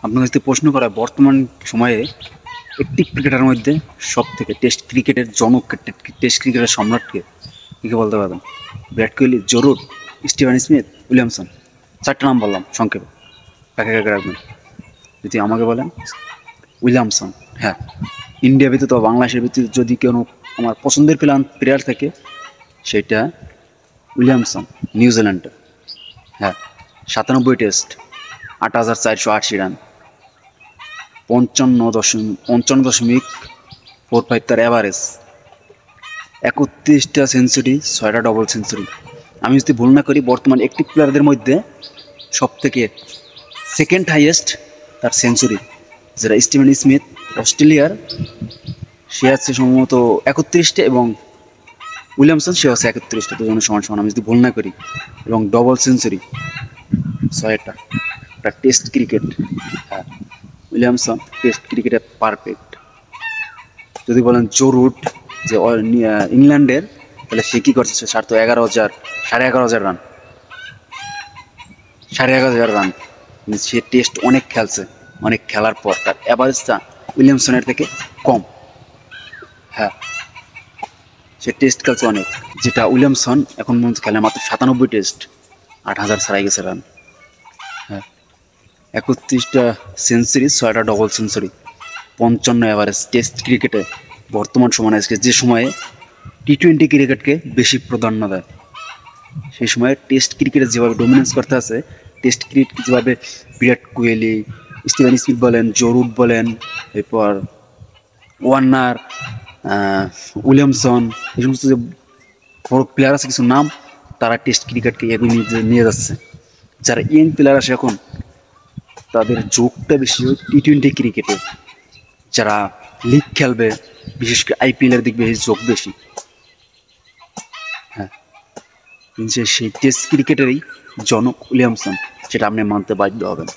আপনার কাছে প্রশ্ন করা বর্তমান সময়ে একটি ক্রিকেটারের মধ্যে সব থেকে টেস্ট ক্রিকেটের জনক, টেস্ট ক্রিকেটের সম্রাটকে কী বলতে পারবেন? Virat Kohli, Joe Root, Steven Smith, Williamson. 4টা নাম বললাম সংক্ষেপে, কাকে কাকে রাখবেন? যদি আমাকে বলেন উইলিয়ামসন। হ্যাঁ, ইন্ডিয়া ব্যতীত বাংলাদেশের ব্যতীত যদি কোনো আমার পছন্দের প্লেয়ার থাকে সেটা উইলিয়ামসন, নিউজিল্যান্ডের। হ্যাঁ, 97 টেস্ট, 8,480 রান, 55.45 তার অ্যাভারেজ, 31টা সেঞ্চুরি, 6টা ডবল সেঞ্চুরি। আমি যদি ভুল না করি বর্তমান অ্যাক্টিভ প্লেয়ারদের মধ্যে সব থেকে সেকেন্ড হাইয়েস্ট তার সেঞ্চুরি, যেটা স্টিভেন স্মিথ অস্ট্রেলিয়ার, সে আছে সম্ভবত 31টা এবং উইলিয়ামসন সে আছে 31টা, দুজনের সমান সমান আমি যদি ভুল না করি। এবং ডবল সেঞ্চুরি 6টা। একটা টেস্ট ক্রিকেট, হ্যাঁ উইলিয়ামসন টেস্ট ক্রিকেটে পারফেক্ট। যদি বলেন জরুট যে ইংল্যান্ডের, তাহলে সে কী করছে? 11,000 রান, 11,500 রান। সে টেস্ট অনেক খেলছে, অনেক খেলার পর তার অ্যাভারেজটা উইলিয়ামসনের থেকে কম। হ্যাঁ, সে টেস্ট খেলছে অনেক, যেটা উইলিয়ামসন এখন পর্যন্ত খেলে মাত্র 97 টেস্ট, 8,000 ছাড়াই গেছে রান। হ্যাঁ, 31টা সেঞ্চুরি, 6টা ডবল সেঞ্চুরি, 55 অ্যাভারেজ টেস্ট ক্রিকেটে। বর্তমান সময়ে আজকে যে সময়ে টি-20 ক্রিকেটকে বেশি প্রাধান্য দেয়, সেই সময়ে টেস্ট ক্রিকেটে যেভাবে ডমিনেন্স করতে আছে, টেস্ট ক্রিকেট যেভাবে বিরাট কোহলি, স্টিভেন স্মিথ বলেন, জরুট বলেন, এরপর ওয়ার্নার, উইলিয়ামসন, এই সমস্ত যে বড় প্লেয়ার আছে কিছু নাম, তারা টেস্ট ক্রিকেটকে এগিয়ে নিয়ে যাচ্ছে। যারা ইয়ং প্লেয়ার আছে এখন, তাদের যোগটা বেশি টি-20 ক্রিকেটে। যারা লিগ খেলবে, বিশেষ করে IPL-এর দিক বেশি যোগ বেশি। হ্যাঁ, যে সেই টেস্ট ক্রিকেটেরই জনক উইলিয়ামসন, সেটা আপনি মানতে বাধ্য হবেন।